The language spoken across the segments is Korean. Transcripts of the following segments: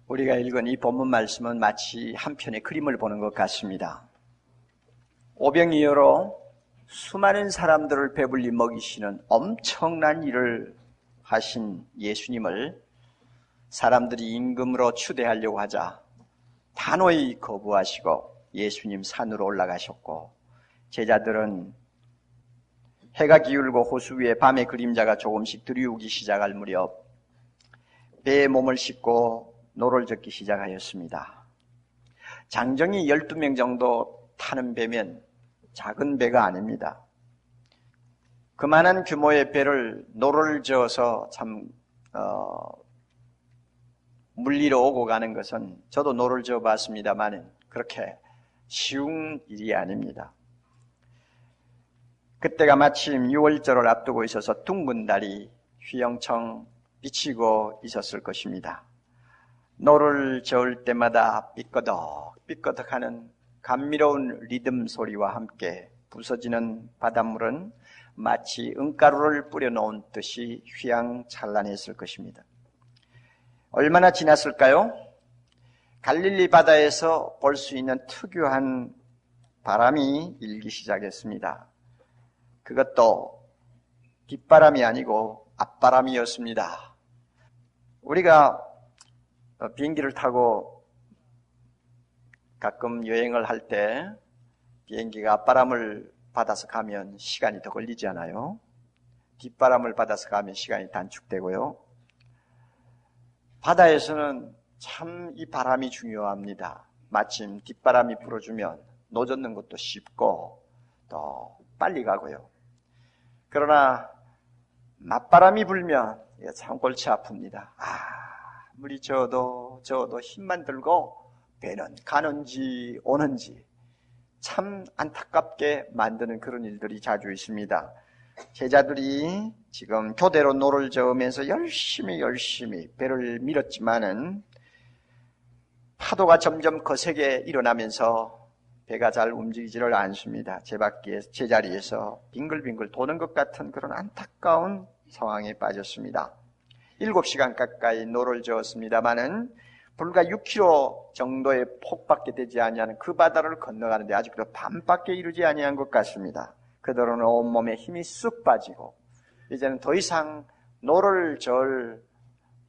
우리가 읽은 이 본문 말씀은 마치 한 편의 그림을 보는 것 같습니다. 오병이어로 수많은 사람들을 배불리 먹이시는 엄청난 일을 하신 예수님을 사람들이 임금으로 추대하려고 하자 단호히 거부하시고 예수님 산으로 올라가셨고, 제자들은 해가 기울고 호수 위에 밤의 그림자가 조금씩 들이우기 시작할 무렵 배에 몸을 싣고 노를 젓기 시작하였습니다. 장정이 12명 정도 타는 배면 작은 배가 아닙니다. 그만한 규모의 배를 노를 저어서 물리러 오고 가는 것은, 저도 노를 저어 봤습니다만 그렇게 쉬운 일이 아닙니다. 그때가 마침 6월절을 앞두고 있어서 둥근 달이 휘영청 비치고 있었을 것입니다. 노를 저을 때마다 삐꺼덕삐꺼덕하는 감미로운 리듬 소리와 함께 부서지는 바닷물은 마치 은가루를 뿌려놓은 듯이 휘황찬란했을 것입니다. 얼마나 지났을까요? 갈릴리 바다에서 볼 수 있는 특유한 바람이 일기 시작했습니다. 그것도 뒷바람이 아니고 앞바람이었습니다. 우리가 비행기를 타고 가끔 여행을 할 때 비행기가 앞바람을 받아서 가면 시간이 더 걸리지 않아요? 뒷바람을 받아서 가면 시간이 단축되고요. 바다에서는 참 이 바람이 중요합니다. 마침 뒷바람이 불어주면 노젓는 것도 쉽고 더 빨리 가고요. 그러나 맞바람이 불면 참 골치 아픕니다. 아무리 저어도 힘만 들고 배는 가는지 오는지 참 안타깝게 만드는 그런 일들이 자주 있습니다. 제자들이 지금 교대로 노를 저으면서 열심히 배를 밀었지만은 파도가 점점 거세게 일어나면서 배가 잘 움직이지를 않습니다. 제자리에서 빙글빙글 도는 것 같은 그런 안타까운 상황에 빠졌습니다. 7시간 가까이 노를 저었습니다마는 불과 6km 정도의 폭밖에 되지 아니하는 그 바다를 건너가는데 아직도 반밖에 이르지 아니한 것 같습니다. 그들은 온몸에 힘이 쑥 빠지고 이제는 더 이상 노를 저을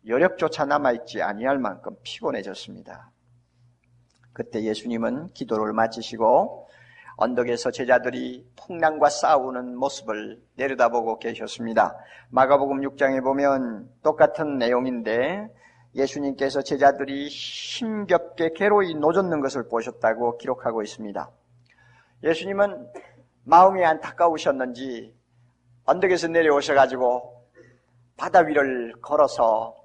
여력조차 남아있지 아니할 만큼 피곤해졌습니다. 그때 예수님은 기도를 마치시고 언덕에서 제자들이 풍랑과 싸우는 모습을 내려다보고 계셨습니다. 마가복음 6장에 보면 똑같은 내용인데 예수님께서 제자들이 힘겹게 괴로이 노젓는 것을 보셨다고 기록하고 있습니다. 예수님은 마음이 안타까우셨는지 언덕에서 내려오셔가지고 바다 위를 걸어서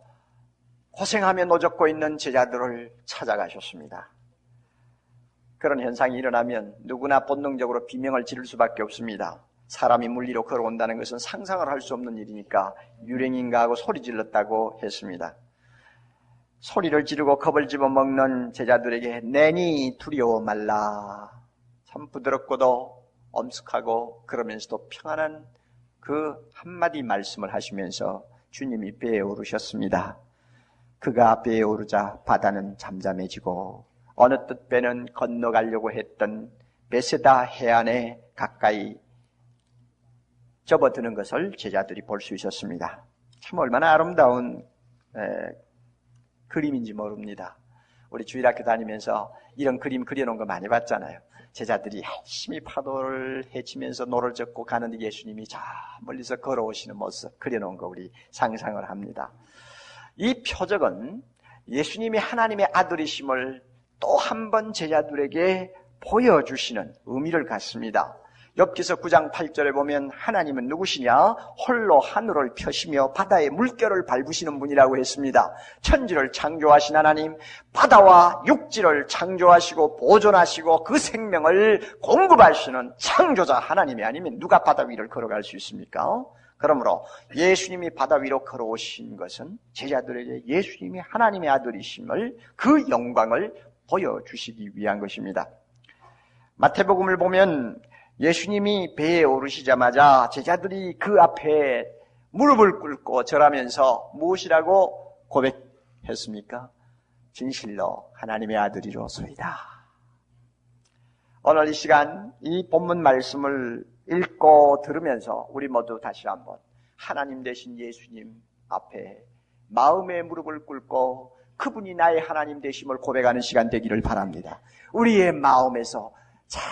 고생하며 노젓고 있는 제자들을 찾아가셨습니다. 그런 현상이 일어나면 누구나 본능적으로 비명을 지를 수밖에 없습니다. 사람이 물리로 걸어온다는 것은 상상을 할 수 없는 일이니까 유령인가 하고 소리 질렀다고 했습니다. 소리를 지르고 겁을 집어먹는 제자들에게 내니 두려워 말라, 참 부드럽고도 엄숙하고 그러면서도 평안한 그 한마디 말씀을 하시면서 주님이 배에 오르셨습니다. 그가 배에 오르자 바다는 잠잠해지고 어느 뜻 배는 건너가려고 했던 베세다 해안에 가까이 접어드는 것을 제자들이 볼 수 있었습니다. 참 얼마나 아름다운 그림인지 모릅니다. 우리 주일학교 다니면서 이런 그림 그려놓은 거 많이 봤잖아요. 제자들이 열심히 파도를 헤치면서 노를 젓고 가는 예수님이 저 멀리서 걸어오시는 모습 그려놓은 거 우리 상상을 합니다. 이 표적은 예수님이 하나님의 아들이심을 또 한 번 제자들에게 보여주시는 의미를 갖습니다. 욥기서 9장 8절에 보면 하나님은 누구시냐? 홀로 하늘을 펴시며 바다의 물결을 밟으시는 분이라고 했습니다. 천지를 창조하신 하나님, 바다와 육지를 창조하시고 보존하시고 그 생명을 공급하시는 창조자 하나님이 아니면 누가 바다 위를 걸어갈 수 있습니까? 그러므로 예수님이 바다 위로 걸어오신 것은 제자들에게 예수님이 하나님의 아들이심을, 그 영광을 보여주시기 위한 것입니다. 마태복음을 보면 예수님이 배에 오르시자마자 제자들이 그 앞에 무릎을 꿇고 절하면서 무엇이라고 고백했습니까? 진실로 하나님의 아들이로소이다. 오늘 이 시간 이 본문 말씀을 읽고 들으면서 우리 모두 다시 한번 하나님 되신 예수님 앞에 마음의 무릎을 꿇고 그분이 나의 하나님 되심을 고백하는 시간 되기를 바랍니다. 우리의 마음에서 참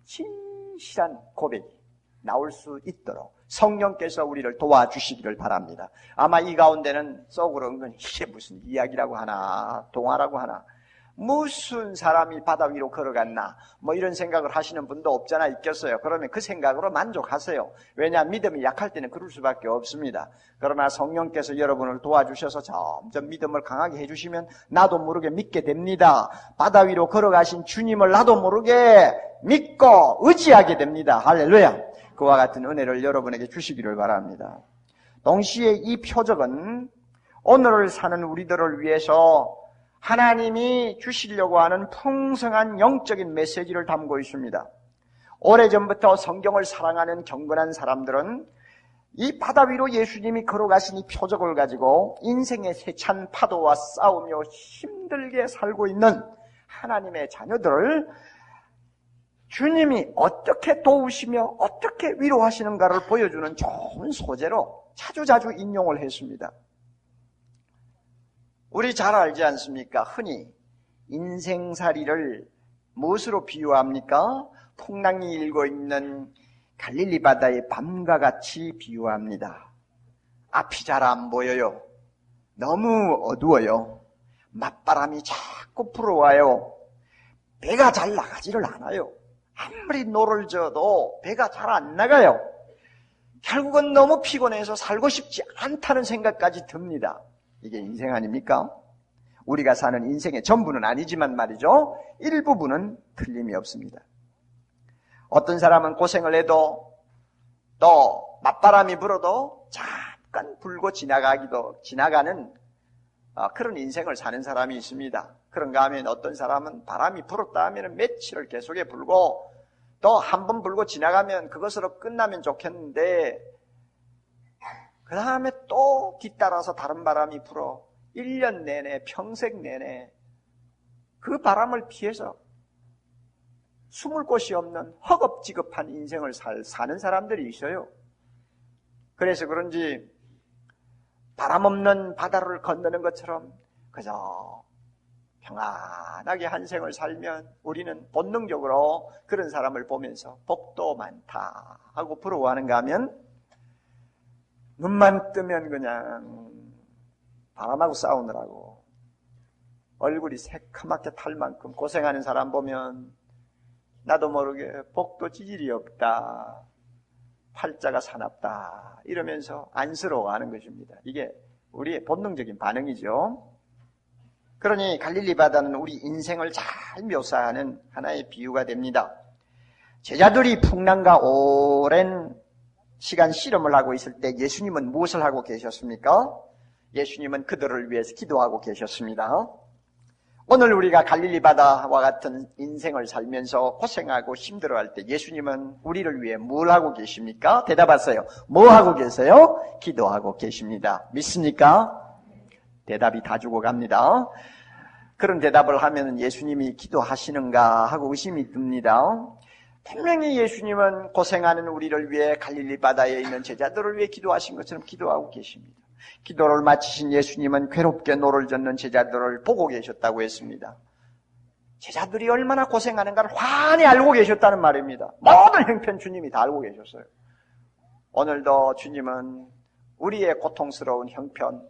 진실한 고백이 나올 수 있도록 성령께서 우리를 도와주시기를 바랍니다. 아마 이 가운데는 속으로 은근히 이게 무슨 이야기라고 하나, 동화라고 하나, 무슨 사람이 바다 위로 걸어갔나 뭐 이런 생각을 하시는 분도 없잖아 있겠어요. 그러면 그 생각으로 만족하세요. 왜냐, 믿음이 약할 때는 그럴 수밖에 없습니다. 그러나 성령께서 여러분을 도와주셔서 점점 믿음을 강하게 해주시면 나도 모르게 믿게 됩니다. 바다 위로 걸어가신 주님을 나도 모르게 믿고 의지하게 됩니다. 할렐루야. 그와 같은 은혜를 여러분에게 주시기를 바랍니다. 동시에 이 표적은 오늘을 사는 우리들을 위해서 하나님이 주시려고 하는 풍성한 영적인 메시지를 담고 있습니다. 오래전부터 성경을 사랑하는 경건한 사람들은 이 바다 위로 예수님이 걸어가신 이 표적을 가지고 인생의 세찬 파도와 싸우며 힘들게 살고 있는 하나님의 자녀들을 주님이 어떻게 도우시며 어떻게 위로하시는가를 보여주는 좋은 소재로 자주자주 인용을 했습니다. 우리 잘 알지 않습니까? 흔히 인생살이를 무엇으로 비유합니까? 풍랑이 일고 있는 갈릴리 바다의 밤과 같이 비유합니다. 앞이 잘 안 보여요. 너무 어두워요. 맞바람이 자꾸 불어와요. 배가 잘 나가지를 않아요. 아무리 노를 저어도 배가 잘 안 나가요. 결국은 너무 피곤해서 살고 싶지 않다는 생각까지 듭니다. 이게 인생 아닙니까? 우리가 사는 인생의 전부는 아니지만 말이죠. 일부분은 틀림이 없습니다. 어떤 사람은 고생을 해도 또 맞바람이 불어도 잠깐 불고 지나가는 그런 인생을 사는 사람이 있습니다. 그런가 하면 어떤 사람은 바람이 불었다 하면 며칠을 계속해 불고 또 한 번 불고 지나가면 그것으로 끝나면 좋겠는데 그 다음에 또 뒤따라서 다른 바람이 불어 1년 내내 평생 내내 그 바람을 피해서 숨을 곳이 없는 허겁지겁한 인생을 사는 사람들이 있어요. 그래서 그런지 바람 없는 바다를 건너는 것처럼 그저 평안하게 한 생을 살면 우리는 본능적으로 그런 사람을 보면서 복도 많다 하고 부러워하는가 하면 눈만 뜨면 그냥 바람하고 싸우느라고 얼굴이 새카맣게 탈 만큼 고생하는 사람 보면 나도 모르게 복도 지질이 없다, 팔자가 사납다 이러면서 안쓰러워하는 것입니다. 이게 우리의 본능적인 반응이죠. 그러니 갈릴리 바다는 우리 인생을 잘 묘사하는 하나의 비유가 됩니다. 제자들이 풍랑과 오랜 시간 씨름을 하고 있을 때 예수님은 무엇을 하고 계셨습니까? 예수님은 그들을 위해서 기도하고 계셨습니다. 오늘 우리가 갈릴리 바다와 같은 인생을 살면서 고생하고 힘들어할 때 예수님은 우리를 위해 뭘 하고 계십니까? 대답하세요. 뭐 하고 계세요? 기도하고 계십니다. 믿습니까? 대답이 다 주고 갑니다. 그런 대답을 하면 예수님이 기도하시는가 하고 의심이 듭니다. 분명히 예수님은 고생하는 우리를 위해 갈릴리 바다에 있는 제자들을 위해 기도하신 것처럼 기도하고 계십니다. 기도를 마치신 예수님은 괴롭게 노를 젓는 제자들을 보고 계셨다고 했습니다. 제자들이 얼마나 고생하는가를 환히 알고 계셨다는 말입니다. 모든 형편 주님이 다 알고 계셨어요. 오늘도 주님은 우리의 고통스러운 형편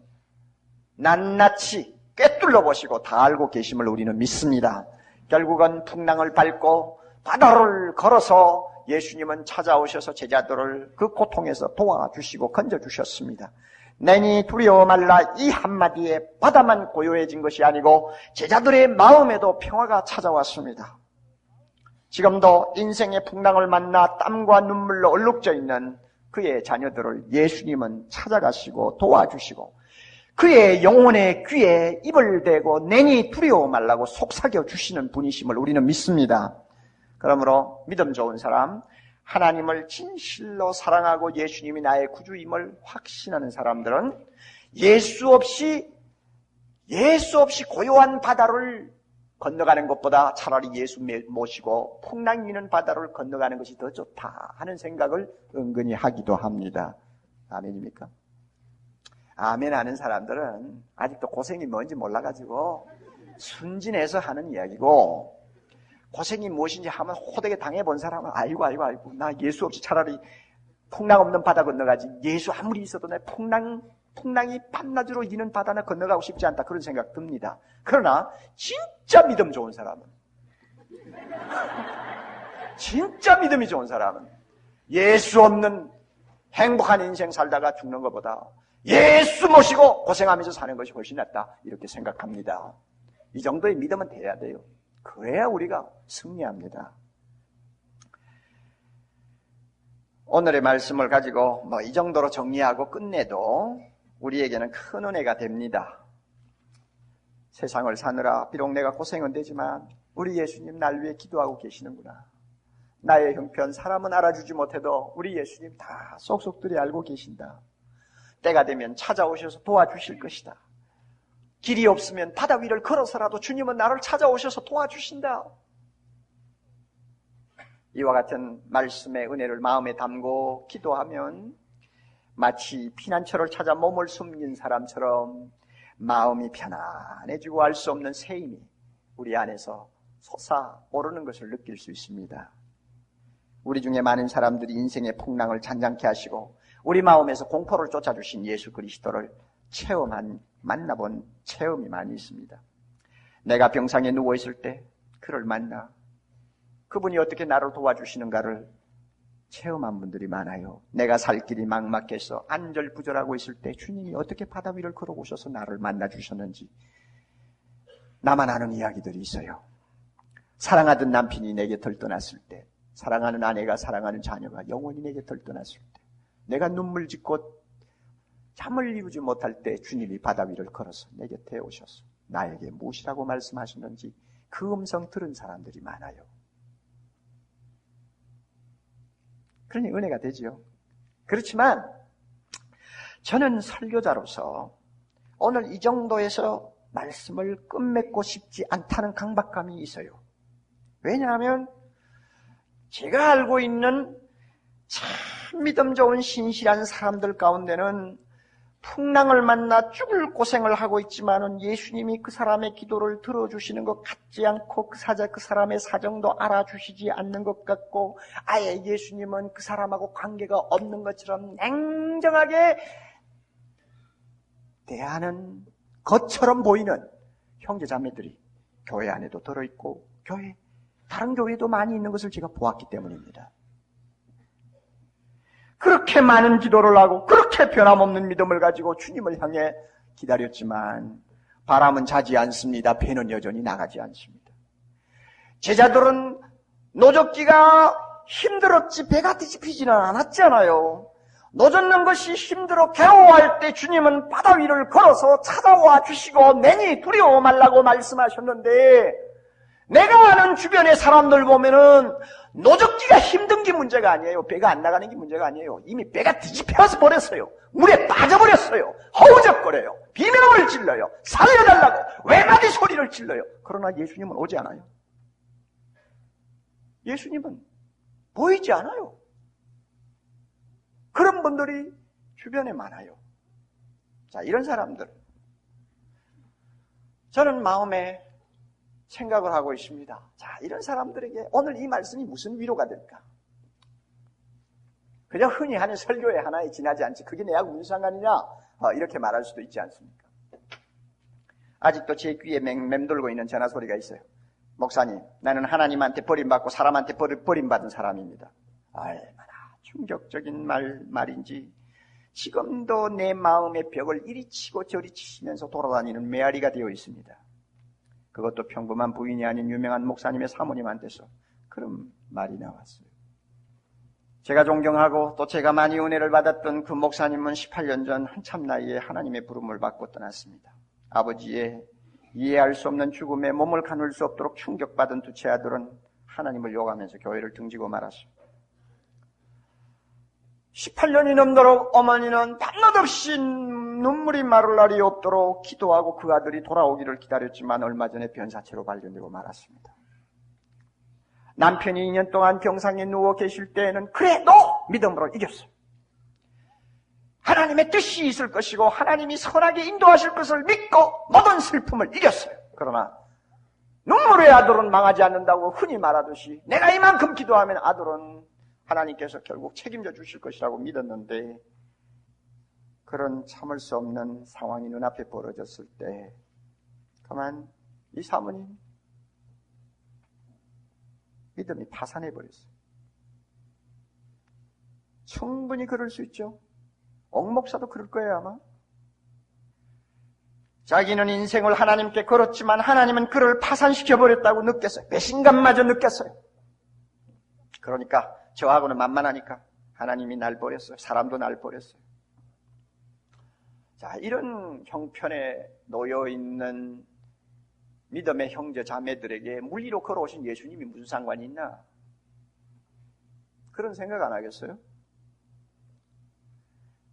낱낱이 꿰뚫러 보시고 다 알고 계심을 우리는 믿습니다. 결국은 풍랑을 밟고 바다를 걸어서 예수님은 찾아오셔서 제자들을 그 고통에서 도와주시고 건져주셨습니다. 내니 두려워 말라 이 한마디에 바다만 고요해진 것이 아니고 제자들의 마음에도 평화가 찾아왔습니다. 지금도 인생의 풍랑을 만나 땀과 눈물로 얼룩져 있는 그의 자녀들을 예수님은 찾아가시고 도와주시고 그의 영혼의 귀에 입을 대고 내니 두려워 말라고 속삭여 주시는 분이심을 우리는 믿습니다. 그러므로 믿음 좋은 사람, 하나님을 진실로 사랑하고 예수님이 나의 구주임을 확신하는 사람들은 예수 없이 예수 없이 고요한 바다를 건너가는 것보다 차라리 예수 모시고 풍랑이 있는 바다를 건너가는 것이 더 좋다 하는 생각을 은근히 하기도 합니다. 아멘입니까? 아멘 하는 사람들은 아직도 고생이 뭔지 몰라가지고 순진해서 하는 이야기고, 고생이 무엇인지 하면 호되게 당해본 사람은 아이고 나 예수 없이 차라리 풍랑 없는 바다 건너가지, 예수 아무리 있어도 내 풍랑이 밤낮으로 이는 바다나 건너가고 싶지 않다, 그런 생각 듭니다. 그러나 진짜 믿음 좋은 사람은 진짜 믿음이 좋은 사람은 예수 없는 행복한 인생 살다가 죽는 것보다 예수 모시고 고생하면서 사는 것이 훨씬 낫다, 이렇게 생각합니다. 이 정도의 믿음은 돼야 돼요. 그래야 우리가 승리합니다. 오늘의 말씀을 가지고 이 정도로 정리하고 끝내도 우리에게는 큰 은혜가 됩니다. 세상을 사느라 비록 내가 고생은 되지만 우리 예수님 날 위해 기도하고 계시는구나. 나의 형편 사람은 알아주지 못해도 우리 예수님 다 속속들이 알고 계신다. 때가 되면 찾아오셔서 도와주실 것이다. 길이 없으면 바다 위를 걸어서라도 주님은 나를 찾아오셔서 도와주신다. 이와 같은 말씀의 은혜를 마음에 담고 기도하면 마치 피난처를 찾아 몸을 숨긴 사람처럼 마음이 편안해지고 알 수 없는 새 힘이 우리 안에서 솟아오르는 것을 느낄 수 있습니다. 우리 중에 많은 사람들이 인생의 풍랑을 잔잔케 하시고 우리 마음에서 공포를 쫓아주신 예수 그리스도를 만나본 체험이 많이 있습니다. 내가 병상에 누워있을 때 그를 만나 그분이 어떻게 나를 도와주시는가를 체험한 분들이 많아요. 내가 살 길이 막막해서 안절부절하고 있을 때 주님이 어떻게 바다 위를 걸어오셔서 나를 만나주셨는지 나만 아는 이야기들이 있어요. 사랑하던 남편이 내 곁을 떠났을 때, 사랑하는 아내가 사랑하는 자녀가 영원히 내 곁을 떠났을 때, 내가 눈물 짓고 잠을 이루지 못할 때 주님이 바다 위를 걸어서 내 곁에 오셔서 나에게 무엇이라고 말씀하셨는지 그 음성 들은 사람들이 많아요. 그러니 은혜가 되지요. 그렇지만 저는 설교자로서 오늘 이 정도에서 말씀을 끝맺고 싶지 않다는 강박감이 있어요. 왜냐하면 제가 알고 있는 참 믿음 좋은 신실한 사람들 가운데는 풍랑을 만나 죽을 고생을 하고 있지만은 예수님이 그 사람의 기도를 들어주시는 것 같지 않고 그 사람의 사정도 알아주시지 않는 것 같고 아예 예수님은 그 사람하고 관계가 없는 것처럼 냉정하게 대하는 것처럼 보이는 형제 자매들이 교회 안에도 들어있고 다른 교회도 많이 있는 것을 제가 보았기 때문입니다. 그렇게 많은 기도를 하고 그렇게 변함없는 믿음을 가지고 주님을 향해 기다렸지만 바람은 자지 않습니다. 배는 여전히 나가지 않습니다. 제자들은 노젓기가 힘들었지 배가 뒤집히지는 않았잖아요. 노젓는 것이 힘들어 괴로워할 때 주님은 바다 위를 걸어서 찾아와 주시고 내니 두려워 말라고 말씀하셨는데, 내가 아는 주변의 사람들 보면은 노젓기가 힘든 게 문제가 아니에요. 배가 안 나가는 게 문제가 아니에요. 이미 배가 뒤집혀서 버렸어요. 물에 빠져버렸어요. 허우적거려요. 비명을 질러요. 살려달라고 외마디 소리를 질러요. 그러나 예수님은 오지 않아요. 예수님은 보이지 않아요. 그런 분들이 주변에 많아요. 자, 이런 사람들 저는 마음에 생각을 하고 있습니다. 자, 이런 사람들에게 오늘 이 말씀이 무슨 위로가 될까? 그냥 흔히 하는 설교의 하나에 지나지 않지 그게 내하고 무슨 상관이냐? 이렇게 말할 수도 있지 않습니까? 아직도 제 귀에 맴돌고 있는 전화 소리가 있어요. 목사님, 나는 하나님한테 버림받고 사람한테 버림받은 사람입니다. 얼마나 충격적인 말인지 지금도 내 마음의 벽을 이리 치고 저리 치면서 돌아다니는 메아리가 되어 있습니다. 그것도 평범한 부인이 아닌 유명한 목사님의 사모님한테서 그런 말이 나왔어요. 제가 존경하고 또 제가 많이 은혜를 받았던 그 목사님은 18년 전 한참 나이에 하나님의 부름을 받고 떠났습니다. 아버지의 이해할 수 없는 죽음에 몸을 가눌 수 없도록 충격받은 두 채 아들은 하나님을 욕하면서 교회를 등지고 말았습니다. 18년이 넘도록 어머니는 밤낮없이 눈물이 마를 날이 없도록 기도하고 그 아들이 돌아오기를 기다렸지만 얼마 전에 변사체로 발견되고 말았습니다. 남편이 2년 동안 병상에 누워 계실 때에는 그래 너 믿음으로 이겼어요. 하나님의 뜻이 있을 것이고 하나님이 선하게 인도하실 것을 믿고 모든 슬픔을 이겼어요. 그러나 눈물의 아들은 망하지 않는다고 흔히 말하듯이 내가 이만큼 기도하면 아들은 하나님께서 결국 책임져 주실 것이라고 믿었는데 그런 참을 수 없는 상황이 눈앞에 벌어졌을 때 그만 이 사모님 믿음이 파산해버렸어요. 충분히 그럴 수 있죠. 옥 목사도 그럴 거예요 아마. 자기는 인생을 하나님께 걸었지만 하나님은 그를 파산시켜버렸다고 느꼈어요. 배신감마저 느꼈어요. 그러니까 저하고는 만만하니까 하나님이 날 버렸어요. 사람도 날 버렸어요. 자, 이런 형편에 놓여있는 믿음의 형제 자매들에게 물리로 걸어오신 예수님이 무슨 상관이 있나? 그런 생각 안 하겠어요?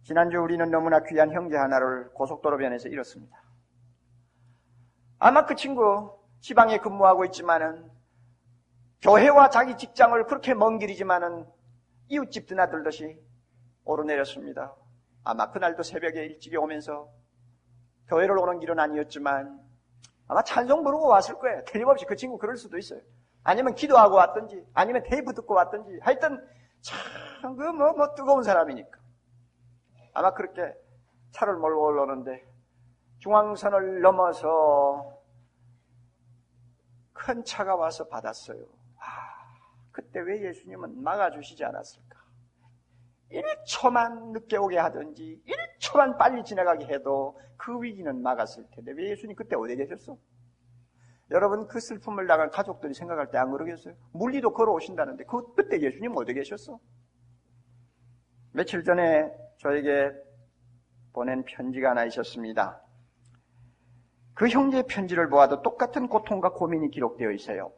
지난주 우리는 너무나 귀한 형제 하나를 고속도로변에서 잃었습니다. 아마 그 친구 지방에 근무하고 있지만은 교회와 자기 직장을 그렇게 먼 길이지만은 이웃집 드나들듯이 오르내렸습니다. 아마 그날도 새벽에 일찍이 오면서 교회를 오는 길은 아니었지만 아마 찬송 부르고 왔을 거예요. 틀림없이 그 친구 그럴 수도 있어요. 아니면 기도하고 왔든지 아니면 테이프 듣고 왔든지 하여튼 참 그 뜨거운 사람이니까 아마 그렇게 차를 몰고 올라오는데 중앙선을 넘어서 큰 차가 와서 받았어요. 그때 왜 예수님은 막아주시지 않았을까? 1초만 늦게 오게 하든지 1초만 빨리 지나가게 해도 그 위기는 막았을 텐데 왜 예수님 그때 어디 계셨어? 여러분 그 슬픔을 당한 가족들이 생각할 때 안 그러겠어요? 물리도 걸어오신다는데 그때 예수님 어디 계셨어? 며칠 전에 저에게 보낸 편지가 하나 있었습니다. 그 형제의 편지를 보아도 똑같은 고통과 고민이 기록되어 있어요.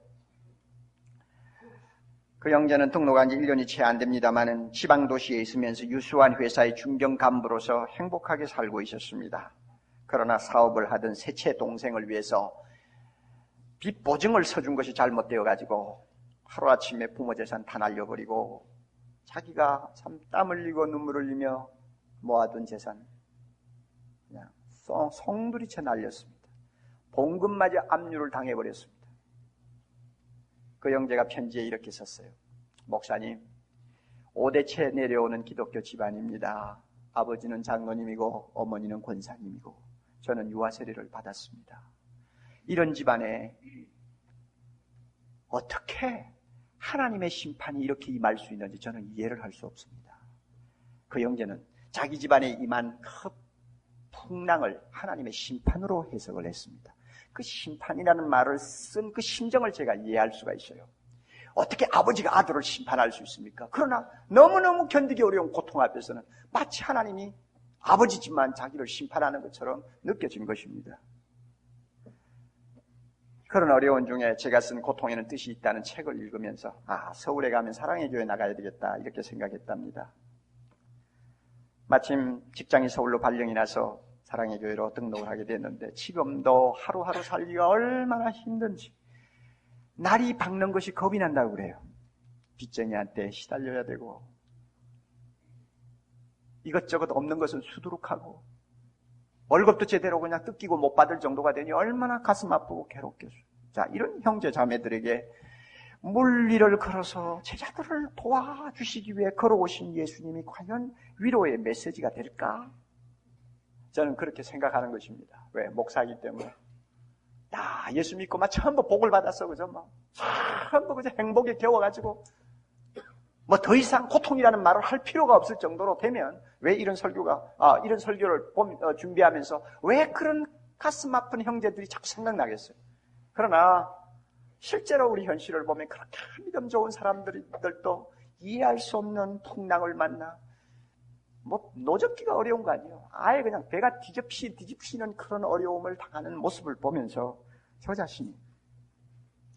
그 형제는 등록한 지 1년이 채 안 됩니다만은 지방도시에 있으면서 유수한 회사의 중견 간부로서 행복하게 살고 있었습니다. 그러나 사업을 하던 셋째 동생을 위해서 빚 보증을 서준 것이 잘못되어가지고 하루아침에 부모 재산 다 날려버리고 자기가 참 땀 흘리고 눈물 흘리며 모아둔 재산 그냥 송두리째 날렸습니다. 봉급마저 압류를 당해버렸습니다. 그 형제가 편지에 이렇게 썼어요. 목사님, 5대째 내려오는 기독교 집안입니다. 아버지는 장로님이고 어머니는 권사님이고 저는 유아 세례를 받았습니다. 이런 집안에 어떻게 하나님의 심판이 이렇게 임할 수 있는지 저는 이해를 할 수 없습니다. 그 형제는 자기 집안에 임한 그 풍랑을 하나님의 심판으로 해석을 했습니다. 그 심판이라는 말을 쓴 그 심정을 제가 이해할 수가 있어요. 어떻게 아버지가 아들을 심판할 수 있습니까? 그러나 너무너무 견디기 어려운 고통 앞에서는 마치 하나님이 아버지지만 자기를 심판하는 것처럼 느껴진 것입니다. 그런 어려운 중에 제가 쓴 고통에는 뜻이 있다는 책을 읽으면서 서울에 가면 사랑의 교회 나가야 되겠다 이렇게 생각했답니다. 마침 직장이 서울로 발령이 나서 사랑의 교회로 등록을 하게 됐는데 지금도 하루하루 살기가 얼마나 힘든지 날이 밝는 것이 겁이 난다고 그래요. 빚쟁이한테 시달려야 되고 이것저것 없는 것은 수두룩하고 월급도 제대로 그냥 뜯기고 못 받을 정도가 되니 얼마나 가슴 아프고 괴롭겠어요. 자, 이런 형제 자매들에게 물리를 걸어서 제자들을 도와주시기 위해 걸어오신 예수님이 과연 위로의 메시지가 될까? 저는 그렇게 생각하는 것입니다. 왜? 목사이기 때문에. 예수 믿고 막 전부 복을 받았어. 그죠? 전부 그저 행복에 겨워가지고 더 이상 고통이라는 말을 할 필요가 없을 정도로 되면 왜 이런 이런 설교를 준비하면서 왜 그런 가슴 아픈 형제들이 자꾸 생각나겠어요? 그러나 실제로 우리 현실을 보면 그렇게 믿음 좋은 사람들도 이해할 수 없는 풍랑을 만나 노젓기가 어려운 거 아니에요. 아예 그냥 배가 뒤집히는 그런 어려움을 당하는 모습을 보면서 저 자신이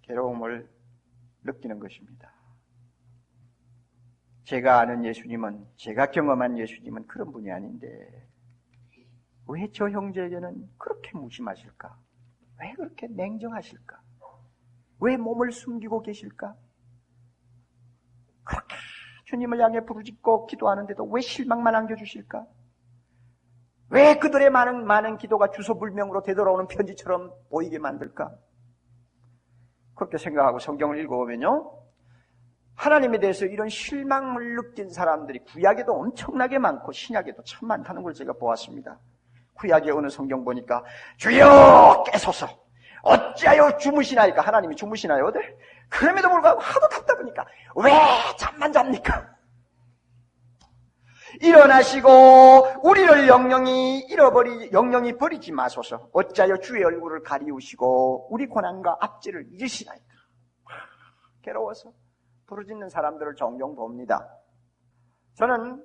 괴로움을 느끼는 것입니다. 제가 아는 예수님은, 제가 경험한 예수님은 그런 분이 아닌데 왜 저 형제에게는 그렇게 무심하실까? 왜 그렇게 냉정하실까? 왜 몸을 숨기고 계실까? 그렇게 주님을 향해 부르짖고 기도하는데도 왜 실망만 안겨주실까? 왜 그들의 많은 기도가 주소불명으로 되돌아오는 편지처럼 보이게 만들까? 그렇게 생각하고 성경을 읽어보면요, 하나님에 대해서 이런 실망을 느낀 사람들이 구약에도 엄청나게 많고 신약에도 참 많다는 걸 제가 보았습니다. 구약의 어느 성경 보니까 주여 깨소서 어찌하여 주무시나이까? 하나님이 주무시나요? 어들? 그럼에도 불구하고 하도 답답하니까 왜 잠만 잡니까? 일어나시고 우리를 영영히 버리지 마소서. 어찌하여 주의 얼굴을 가리우시고 우리 고난과 압제를 잊으시나이까? 괴로워서 부르짖는 사람들을 종종 봅니다. 저는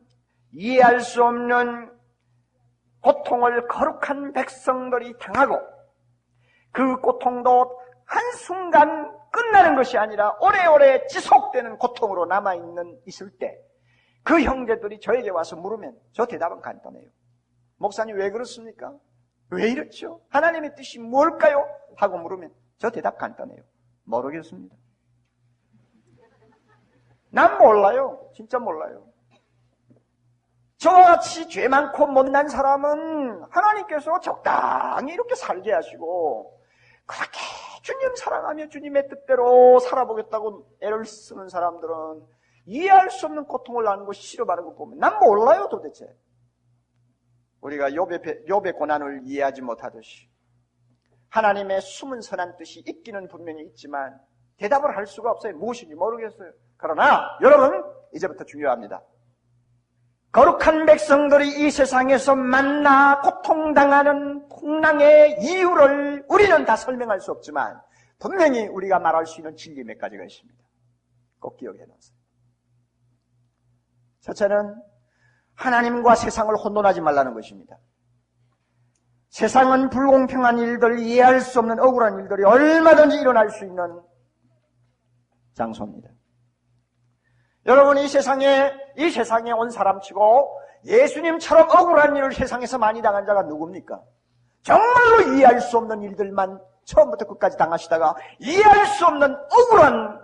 이해할 수 없는 고통을 거룩한 백성들이 당하고 그 고통도 한순간 끝나는 것이 아니라 오래오래 지속되는 고통으로 있을 때 그 형제들이 저에게 와서 물으면 저 대답은 간단해요. 목사님 왜 그렇습니까? 왜 이렇죠? 하나님의 뜻이 뭘까요? 하고 물으면 저 대답 간단해요. 모르겠습니다. 난 몰라요. 진짜 몰라요. 저같이 죄 많고 못난 사람은 하나님께서 적당히 이렇게 살게 하시고 그렇게 주님 사랑하며 주님의 뜻대로 살아보겠다고 애를 쓰는 사람들은 이해할 수 없는 고통을 나는 거 싫어하는 거 보면 난 몰라요 도대체. 우리가 욥의 고난을 이해하지 못하듯이 하나님의 숨은 선한 뜻이 있기는 분명히 있지만 대답을 할 수가 없어요. 무엇인지 모르겠어요. 그러나 여러분 이제부터 중요합니다. 거룩한 백성들이 이 세상에서 만나 고통당하는 풍랑의 이유를 우리는 다 설명할 수 없지만 분명히 우리가 말할 수 있는 진리 몇 가지가 있습니다. 꼭 기억해 놓으세요. 첫째는 하나님과 세상을 혼돈하지 말라는 것입니다. 세상은 불공평한 일들, 이해할 수 없는 억울한 일들이 얼마든지 일어날 수 있는 장소입니다. 여러분 이 세상에 온 사람치고 예수님처럼 억울한 일을 세상에서 많이 당한 자가 누굽니까? 정말로 이해할 수 없는 일들만 처음부터 끝까지 당하시다가 이해할 수 없는 억울한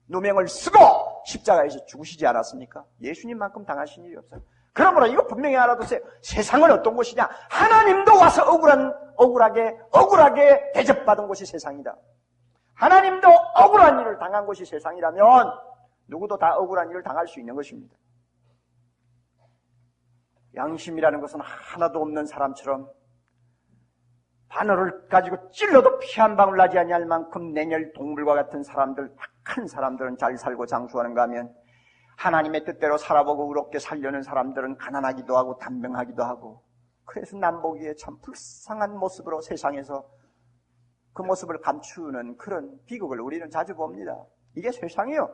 누명을 쓰고 십자가에서 죽으시지 않았습니까? 예수님만큼 당하신 일이 없어요. 그러므로 이거 분명히 알아두세요. 세상은 어떤 곳이냐? 하나님도 와서 억울하게 대접받은 곳이 세상이다. 하나님도 억울한 일을 당한 곳이 세상이라면 누구도 다 억울한 일을 당할 수 있는 것입니다. 양심이라는 것은 하나도 없는 사람처럼 바늘을 가지고 찔러도 피 한 방울 나지 아니할 만큼 냉혈 동물과 같은 사람들, 착한 사람들은 잘 살고 장수하는가 하면 하나님의 뜻대로 살아보고 의롭게 살려는 사람들은 가난하기도 하고 단명하기도 하고 그래서 남 보기에 참 불쌍한 모습으로 세상에서 그 모습을 감추는 그런 비극을 우리는 자주 봅니다. 이게 세상이요.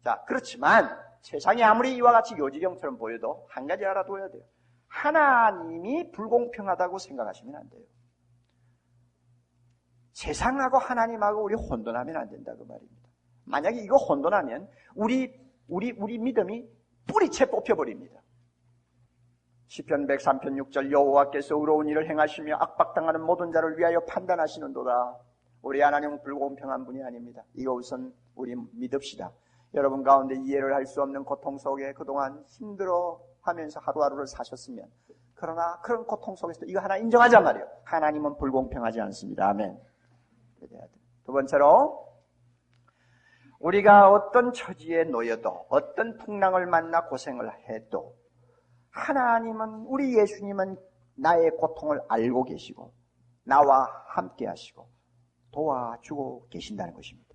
자, 그렇지만 세상이 아무리 이와 같이 요지경처럼 보여도 한 가지 알아둬야 돼요. 하나님이 불공평하다고 생각하시면 안 돼요. 세상하고 하나님하고 우리 혼돈하면 안 된다 그 말입니다. 만약에 이거 혼돈하면 우리 믿음이 뿌리채 뽑혀버립니다. 시편 103편 6절 여호와께서 의로운 일을 행하시며 악박당하는 모든 자를 위하여 판단하시는도다. 우리 하나님은 불공평한 분이 아닙니다. 이거 우선 우리 믿읍시다. 여러분 가운데 이해를 할 수 없는 고통 속에 그동안 힘들어하면서 하루하루를 사셨으면 그러나 그런 고통 속에서도 이거 하나 인정하자 말이에요. 하나님은 불공평하지 않습니다. 아멘. 두 번째로 우리가 어떤 처지에 놓여도 어떤 풍랑을 만나 고생을 해도 하나님은 우리 예수님은 나의 고통을 알고 계시고 나와 함께 하시고 도와주고 계신다는 것입니다.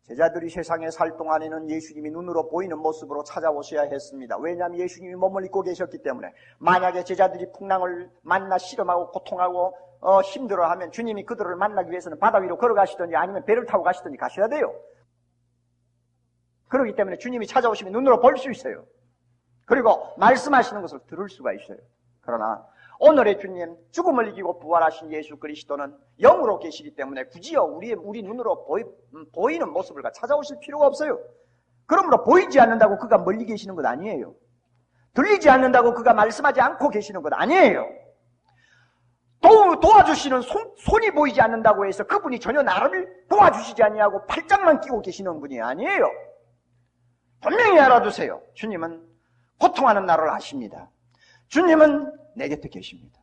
제자들이 세상에 살 동안에는 예수님이 눈으로 보이는 모습으로 찾아오셔야 했습니다. 왜냐하면 예수님이 몸을 입고 계셨기 때문에 만약에 제자들이 풍랑을 만나 실험하고 고통하고 힘들어하면 주님이 그들을 만나기 위해서는 바다 위로 걸어가시든지 아니면 배를 타고 가시든지 가셔야 돼요. 그렇기 때문에 주님이 찾아오시면 눈으로 볼 수 있어요. 그리고 말씀하시는 것을 들을 수가 있어요. 그러나 오늘의 주님, 죽음을 이기고 부활하신 예수 그리스도는 영으로 계시기 때문에 굳이요 우리 눈으로 보이는 모습을 찾아오실 필요가 없어요. 그러므로 보이지 않는다고 그가 멀리 계시는 것 아니에요. 들리지 않는다고 그가 말씀하지 않고 계시는 것 아니에요. 도와주시는 손이 보이지 않는다고 해서 그분이 전혀 나를 도와주시지 아니하고 팔짱만 끼고 계시는 분이 아니에요. 분명히 알아두세요. 주님은 고통하는 나를 아십니다. 주님은 내 곁에 계십니다.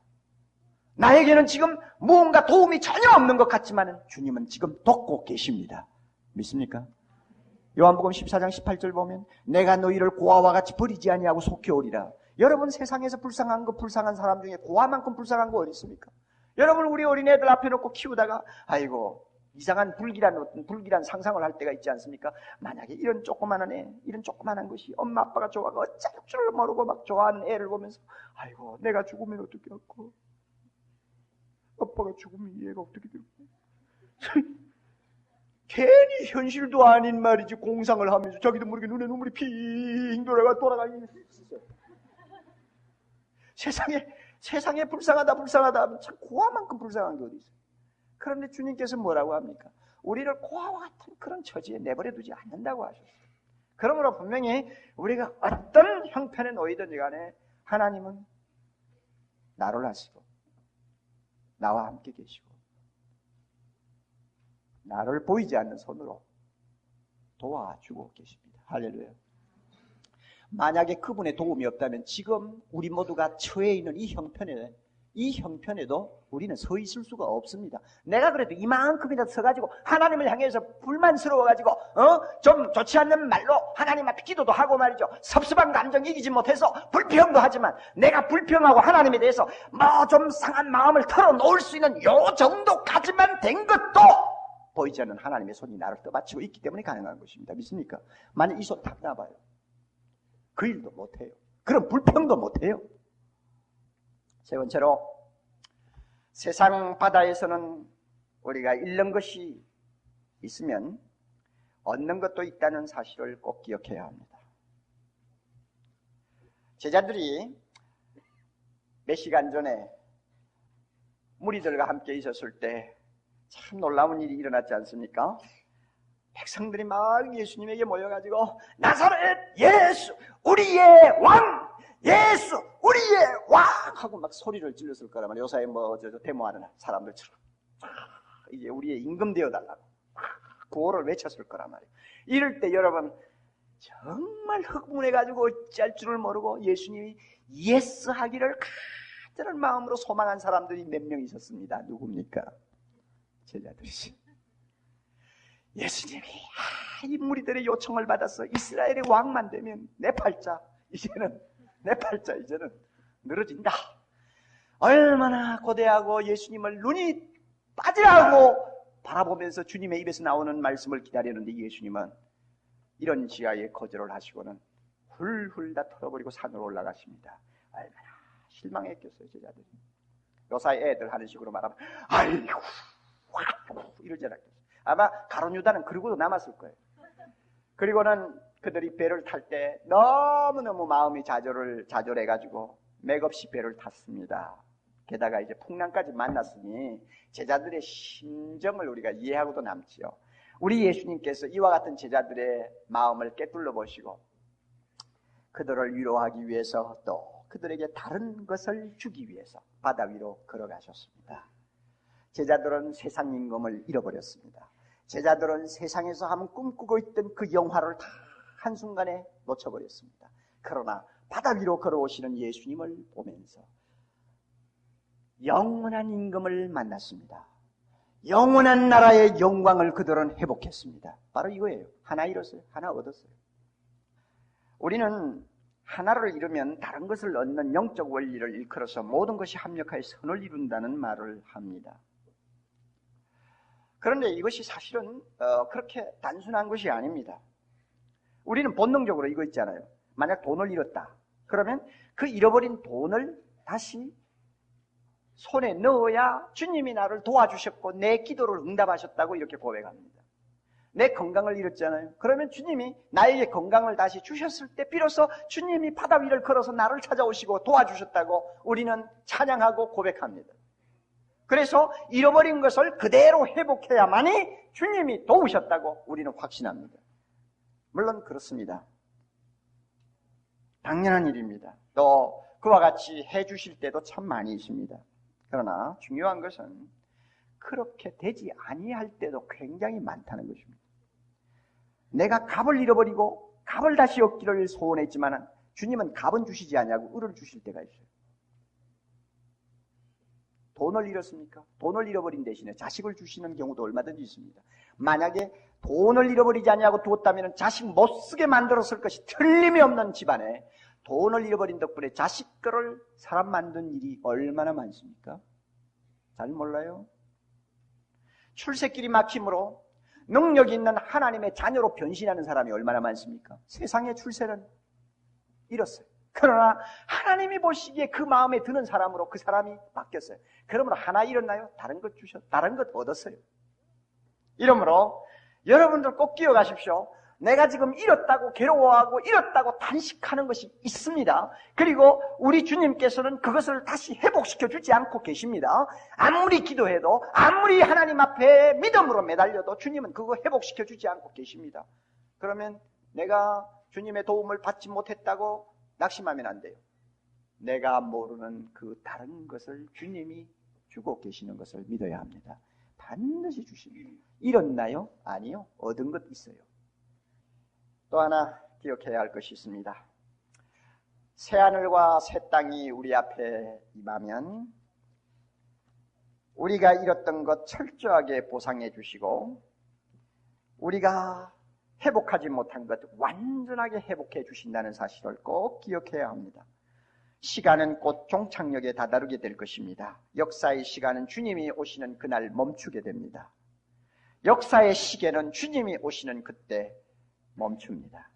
나에게는 지금 무언가 도움이 전혀 없는 것 같지만 주님은 지금 돕고 계십니다. 믿습니까? 요한복음 14장 18절 보면 내가 너희를 고아와 같이 버리지 아니하고 속히 오리라. 여러분, 세상에서 불쌍한 사람 중에 고아만큼 불쌍한 거 어디 있습니까? 여러분, 우리 어린애들 앞에 놓고 키우다가 아이고 이상한 불길한 상상을 할 때가 있지 않습니까? 만약에 이런 조그만한 것이 엄마 아빠가 좋아하고 어쩔 줄 모르고 막 좋아하는 애를 보면서 아이고 내가 죽으면 어떻게 할까? 아빠가 죽으면 얘가 어떻게 될까? 괜히 현실도 아닌 말이지 공상을 하면서 자기도 모르게 눈에 눈물이 핑 돌아가는 세상에 불쌍하다 하면 참 고아만큼 불쌍한 게 어디 있어요. 그런데 주님께서 뭐라고 합니까? 우리를 고아와 같은 그런 처지에 내버려 두지 않는다고 하셨어요. 그러므로 분명히 우리가 어떤 형편에 놓이든지 간에 하나님은 나를 아시고 나와 함께 계시고 나를 보이지 않는 손으로 도와주고 계십니다. 할렐루야. 만약에 그분의 도움이 없다면 지금 우리 모두가 처해 있는 이 형편에도 우리는 서 있을 수가 없습니다. 내가 그래도 이만큼이나 서가지고 하나님을 향해서 불만스러워가지고 좀 좋지 않는 말로 하나님 앞에 기도도 하고 말이죠. 섭섭한 감정 이기지 못해서 불평도 하지만 내가 불평하고 하나님에 대해서 뭐 좀 상한 마음을 털어놓을 수 있는 요 정도까지만 된 것도 보이지 않는 하나님의 손이 나를 떠받치고 있기 때문에 가능한 것입니다. 믿습니까? 만약 이 손 탁 놔봐요. 그 일도 못해요. 그런 불평도 못해요. 세 번째로 세상 바다에서는 우리가 잃는 것이 있으면 얻는 것도 있다는 사실을 꼭 기억해야 합니다. 제자들이 몇 시간 전에 무리들과 함께 있었을 때 참 놀라운 일이 일어났지 않습니까? 백성들이 막 예수님에게 모여가지고 나사렛 예수 우리의 왕, 예수 우리의 왕 하고 막 소리를 질렀을 거란 말이에요. 요사에 데모하는 사람들처럼 이제 우리의 임금 되어달라고 구호를 외쳤을 거란 말이에요. 이럴 때 여러분 정말 흥분해가지고 어찌할 줄을 모르고 예수님이 예스 하기를 간절한 마음으로 소망한 사람들이 몇 명 있었습니다. 누굽니까? 제자들이지. 예수님이 이 무리들의 요청을 받아서 이스라엘의 왕만 되면 내 팔자 이제는 늘어진다. 얼마나 고대하고 예수님을 눈이 빠지라고 바라보면서 주님의 입에서 나오는 말씀을 기다리는데 예수님은 이런 지하에 거절을 하시고는 훌훌 다 털어버리고 산으로 올라가십니다. 얼마나 실망했겠어요, 제자들이. 요사이 애들 하는 식으로 말하면 아이고 이러지 않았겠어요. 아마 가룟 유다는 그러고도 남았을 거예요. 그리고는 그들이 배를 탈 때 너무너무 마음이 좌절해가지고 맥없이 배를 탔습니다. 게다가 이제 풍랑까지 만났으니 제자들의 심정을 우리가 이해하고도 남지요. 우리 예수님께서 이와 같은 제자들의 마음을 꿰뚫어 보시고 그들을 위로하기 위해서 또 그들에게 다른 것을 주기 위해서 바다 위로 걸어가셨습니다. 제자들은 세상 임금을 잃어버렸습니다. 제자들은 세상에서 한번 꿈꾸고 있던 그 영화를 다 한순간에 놓쳐버렸습니다. 그러나 바다 위로 걸어오시는 예수님을 보면서 영원한 임금을 만났습니다. 영원한 나라의 영광을 그들은 회복했습니다. 바로 이거예요. 하나 잃었어요. 하나 얻었어요. 우리는 하나를 잃으면 다른 것을 얻는 영적 원리를 일컬어서 모든 것이 합력하여 선을 이룬다는 말을 합니다. 그런데 이것이 사실은 그렇게 단순한 것이 아닙니다. 우리는 본능적으로 이거 있잖아요. 만약 돈을 잃었다. 그러면 그 잃어버린 돈을 다시 손에 넣어야 주님이 나를 도와주셨고 내 기도를 응답하셨다고 이렇게 고백합니다. 내 건강을 잃었잖아요. 그러면 주님이 나에게 건강을 다시 주셨을 때 비로소 주님이 바다 위를 걸어서 나를 찾아오시고 도와주셨다고 우리는 찬양하고 고백합니다. 그래서 잃어버린 것을 그대로 회복해야만이 주님이 도우셨다고 우리는 확신합니다. 물론 그렇습니다. 당연한 일입니다. 또 그와 같이 해주실 때도 참 많이 있습니다. 그러나 중요한 것은 그렇게 되지 아니할 때도 굉장히 많다는 것입니다. 내가 갑을 잃어버리고 갑을 다시 얻기를 소원했지만 주님은 갑은 주시지 아니하고 을을 주실 때가 있어요. 돈을 잃었습니까? 돈을 잃어버린 대신에 자식을 주시는 경우도 얼마든지 있습니다. 만약에 돈을 잃어버리지 아니하고 두었다면 자식 못 쓰게 만들었을 것이 틀림이 없는 집안에 돈을 잃어버린 덕분에 자식들을 사람 만든 일이 얼마나 많습니까? 잘 몰라요. 출세길이 막힘으로 능력 있는 하나님의 자녀로 변신하는 사람이 얼마나 많습니까? 세상의 출세는 잃었어요. 그러나 하나님이 보시기에 그 마음에 드는 사람으로 그 사람이 바뀌었어요. 그러므로 하나 잃었나요? 다른 것 다른 것 얻었어요. 이러므로 여러분들 꼭 기억하십시오. 내가 지금 잃었다고 괴로워하고 잃었다고 단식하는 것이 있습니다. 그리고 우리 주님께서는 그것을 다시 회복시켜 주지 않고 계십니다. 아무리 기도해도 아무리 하나님 앞에 믿음으로 매달려도 주님은 그거 회복시켜 주지 않고 계십니다. 그러면 내가 주님의 도움을 받지 못했다고 낙심하면 안 돼요. 내가 모르는 그 다른 것을 주님이 주고 계시는 것을 믿어야 합니다. 반드시 주십니다. 잃었나요? 아니요. 얻은 것 있어요. 또 하나 기억해야 할 것이 있습니다. 새하늘과 새 땅이 우리 앞에 임하면 우리가 잃었던 것 철저하게 보상해 주시고 우리가 회복하지 못한 것 완전하게 회복해 주신다는 사실을 꼭 기억해야 합니다. 시간은 곧 종착역에 다다르게 될 것입니다. 역사의 시간은 주님이 오시는 그날 멈추게 됩니다. 역사의 시계는 주님이 오시는 그때 멈춥니다.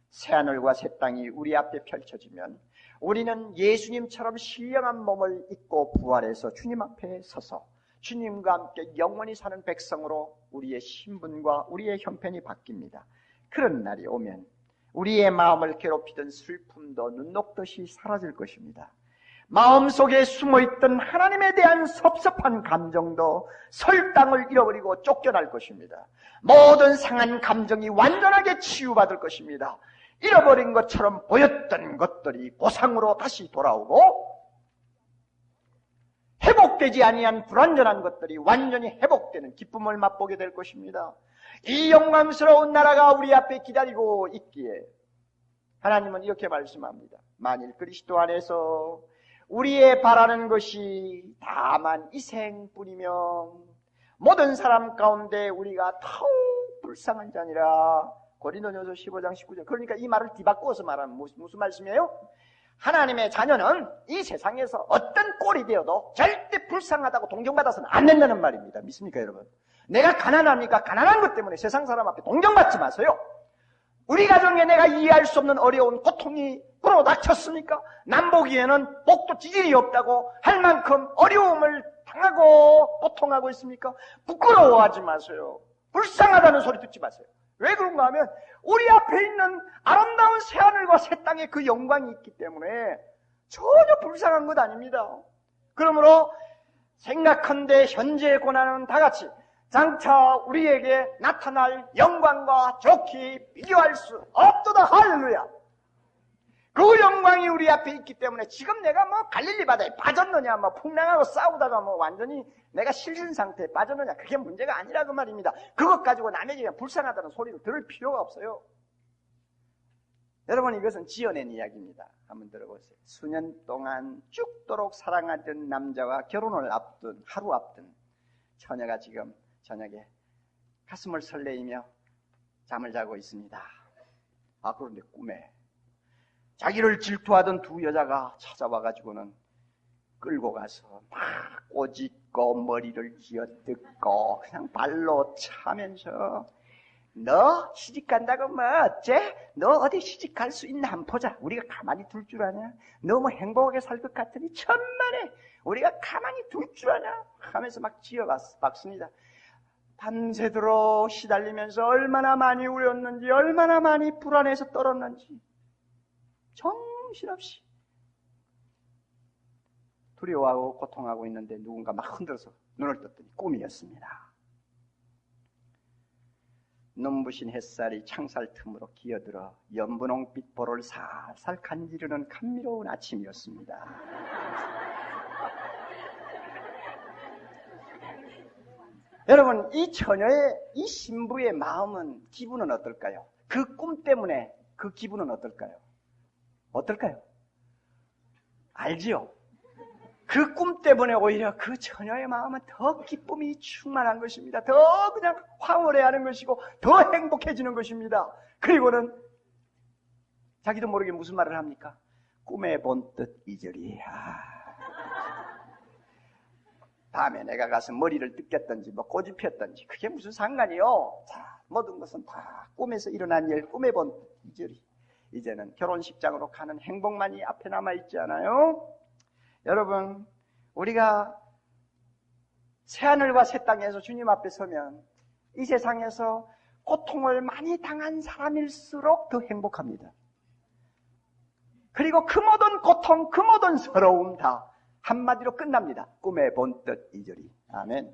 새하늘과 새 땅이 우리 앞에 펼쳐지면 우리는 예수님처럼 신령한 몸을 입고 부활해서 주님 앞에 서서 주님과 함께 영원히 사는 백성으로 우리의 신분과 우리의 형편이 바뀝니다. 그런 날이 오면 우리의 마음을 괴롭히던 슬픔도 눈 녹듯이 사라질 것입니다. 마음속에 숨어있던 하나님에 대한 섭섭한 감정도 설당을 잃어버리고 쫓겨날 것입니다. 모든 상한 감정이 완전하게 치유받을 것입니다. 잃어버린 것처럼 보였던 것들이 보상으로 다시 돌아오고 회복되지 아니한 불완전한 것들이 완전히 회복되는 기쁨을 맛보게 될 것입니다. 이 영광스러운 나라가 우리 앞에 기다리고 있기에 하나님은 이렇게 말씀합니다. 만일 그리스도 안에서 우리의 바라는 것이 다만 이 생뿐이며 모든 사람 가운데 우리가 더욱 불쌍한 자니라. 고린도전서 15장 19절. 그러니까 이 말을 뒤바꾸어서 말하면 무슨 말씀이에요? 하나님의 자녀는 이 세상에서 어떤 꼴이 되어도 절대 불쌍하다고 동정받아서는 안 된다는 말입니다. 믿습니까 여러분? 내가 가난하니까 가난한 것 때문에 세상 사람 앞에 동정받지 마세요. 우리 가정에 내가 이해할 수 없는 어려운 고통이 불어닥쳤습니까? 남 보기에는 복도 지질이 없다고 할 만큼 어려움을 당하고 고통하고 있습니까? 부끄러워하지 마세요. 불쌍하다는 소리 듣지 마세요. 왜 그런가 하면 우리 앞에 있는 아름다운 새하늘과 새 땅의 그 영광이 있기 때문에 전혀 불쌍한 것 아닙니다. 그러므로 생각한데 현재의 고난은 다같이 장차 우리에게 나타날 영광과 좋게 비교할 수 없도다. 할렐루야. 그 영광이 우리 앞에 있기 때문에 지금 내가 뭐 갈릴리 바다에 빠졌느냐, 뭐 풍랑하고 싸우다가 뭐 완전히 내가 실신 상태에 빠졌느냐, 그게 문제가 아니라 그 말입니다. 그것 가지고 남에게 그냥 불쌍하다는 소리를 들을 필요가 없어요. 여러분, 이것은 지어낸 이야기입니다. 한번 들어보세요. 수년 동안 죽도록 사랑하던 남자와 결혼을 앞둔, 하루 앞둔 처녀가 지금 저녁에 가슴을 설레이며 잠을 자고 있습니다. 그런데 꿈에 자기를 질투하던 두 여자가 찾아와가지고는 끌고 가서 막 꼬집고 머리를 쥐어뜯고 그냥 발로 차면서 너 시집간다고 뭐 어째? 너 어디 시집갈 수 있나 한번 보자. 우리가 가만히 둘 줄 아냐? 너무 행복하게 살 것 같으니 천만에 우리가 가만히 둘 줄 아냐? 하면서 막 지어박습니다. 밤새도록 시달리면서 얼마나 많이 울었는지 얼마나 많이 불안해서 떨었는지 정신없이 두려워하고 고통하고 있는데 누군가 막 흔들어서 눈을 떴더니 꿈이었습니다. 눈부신 햇살이 창살 틈으로 기어들어 연분홍빛 볼을 살살 간지르는 감미로운 아침이었습니다. 여러분, 이 처녀의, 이 신부의 마음은, 기분은 어떨까요? 그 꿈 때문에 그 기분은 어떨까요? 어떨까요? 알지요? 그 꿈 때문에 오히려 그 처녀의 마음은 더 기쁨이 충만한 것입니다. 더 그냥 황홀해하는 것이고 더 행복해지는 것입니다. 그리고는 자기도 모르게 무슨 말을 합니까? 꿈에 본 듯 이절이. 다음에 내가 가서 머리를 뜯겼든지 뭐 꼬집 폈든지 그게 무슨 상관이요? 자, 모든 것은 다 꿈에서 일어난 일, 꿈에 본 듯 이절이. 이제는 결혼식장으로 가는 행복만이 앞에 남아있지 않아요? 여러분, 우리가 새하늘과 새 땅에서 주님 앞에 서면 이 세상에서 고통을 많이 당한 사람일수록 더 행복합니다. 그리고 그 모든 고통, 그 모든 서러움 다 한마디로 끝납니다. 꿈에 본 듯 이절이. 아멘.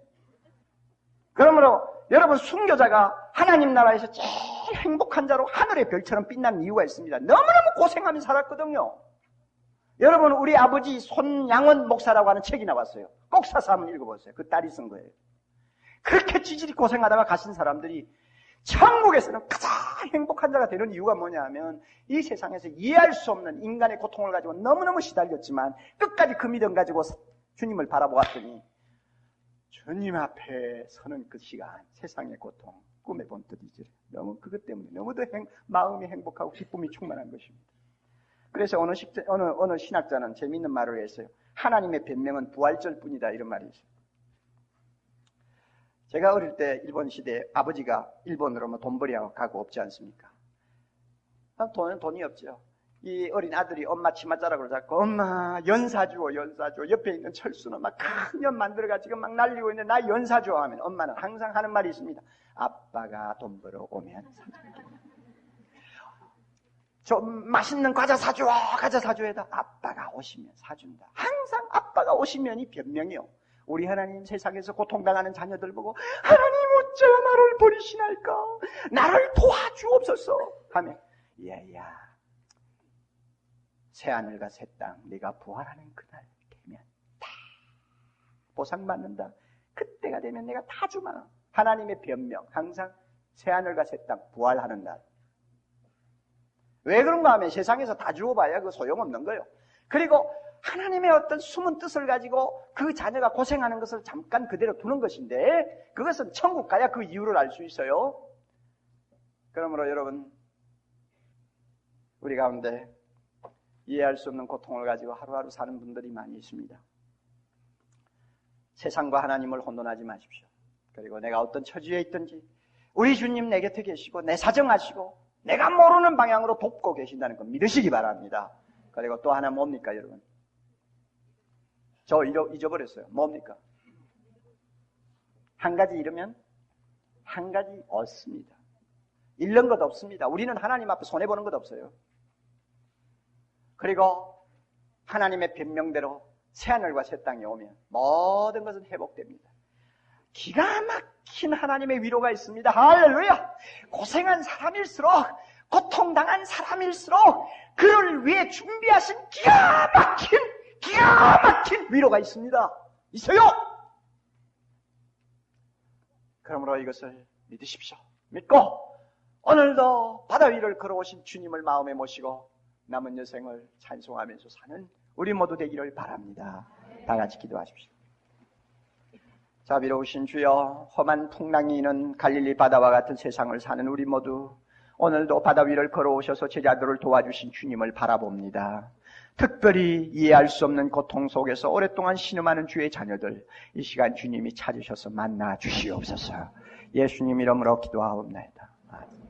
그러므로 여러분, 순교자가 하나님 나라에서 제일 행복한 자로 하늘의 별처럼 빛나는 이유가 있습니다. 너무너무 고생하며 살았거든요. 여러분, 우리 아버지 손양원 목사라고 하는 책이 나왔어요. 꼭 사서 한번 읽어보세요. 그 딸이 쓴 거예요. 그렇게 찌질이 고생하다가 가신 사람들이 천국에서는 가장 행복한 자가 되는 이유가 뭐냐 하면 이 세상에서 이해할 수 없는 인간의 고통을 가지고 너무너무 시달렸지만 끝까지 그 믿음 가지고 주님을 바라보았더니 주님 앞에 서는 그 시간, 세상의 고통, 꿈에 본 듯이지. 너무 그것 때문에 너무도 마음이 행복하고 기쁨이 충만한 것입니다. 그래서 어느 신학자는 재미있는 말을 했어요. 하나님의 변명은 부활절 뿐이다, 이런 말이 있어요. 제가 어릴 때 일본 시대에 아버지가 일본으로 뭐 돈벌이하고 가고 없지 않습니까? 돈이 없죠. 이 어린 아들이 엄마 치맛자락으로 잡고 엄마 연사 주어, 연사 주어. 옆에 있는 철수는 막 큰 연 만들어가지고 막 날리고 있는데 나 연사 주어 하면 엄마는 항상 하는 말이 있습니다. 아빠가 돈 벌어 오면 사줄게. 좀 맛있는 과자 사줘, 과자 사줘에다 아빠가 오시면 사준다. 항상 아빠가 오시면이 변명이요. 우리 하나님 세상에서 고통당하는 자녀들 보고 하나님 어찌 나를 버리시나이까, 나를 도와주옵소서 하면 야야 새하늘과 새 땅 네가 부활하는 그날 되면 다 보상받는다. 그때가 되면 내가 다 주마. 하나님의 변명 항상 새하늘과 새 땅 부활하는 날. 왜 그런가 하면 세상에서 다 주어봐야 그 소용없는 거예요. 그리고 하나님의 어떤 숨은 뜻을 가지고 그 자녀가 고생하는 것을 잠깐 그대로 두는 것인데 그것은 천국 가야 그 이유를 알 수 있어요. 그러므로 여러분, 우리 가운데 이해할 수 없는 고통을 가지고 하루하루 사는 분들이 많이 있습니다. 세상과 하나님을 혼돈하지 마십시오. 그리고 내가 어떤 처지에 있든지 우리 주님 내 곁에 계시고 내 사정하시고 내가 모르는 방향으로 돕고 계신다는 거 믿으시기 바랍니다. 그리고 또 하나 뭡니까 여러분? 저 잊어버렸어요. 뭡니까? 한 가지 잃으면 한 가지 얻습니다. 잃는 것 없습니다. 우리는 하나님 앞에 손해보는 것 없어요. 그리고 하나님의 변명대로 새하늘과 새 땅이 오면 모든 것은 회복됩니다. 기가 막힌 하나님의 위로가 있습니다. 할렐루야! 고생한 사람일수록, 고통당한 사람일수록 그를 위해 준비하신 기가 막힌 위로가 있습니다. 있어요! 그러므로 이것을 믿으십시오. 믿고 오늘도 바다 위를 걸어오신 주님을 마음에 모시고 남은 여생을 찬송하면서 사는 우리 모두 되기를 바랍니다. 다 같이 기도하십시오. 자비로우신 주여, 험한 풍랑이 있는 갈릴리 바다와 같은 세상을 사는 우리 모두 오늘도 바다 위를 걸어오셔서 제자들을 도와주신 주님을 바라봅니다. 특별히 이해할 수 없는 고통 속에서 오랫동안 신음하는 주의 자녀들, 이 시간 주님이 찾으셔서 만나 주시옵소서. 예수님 이름으로 기도하옵나이다. 아멘.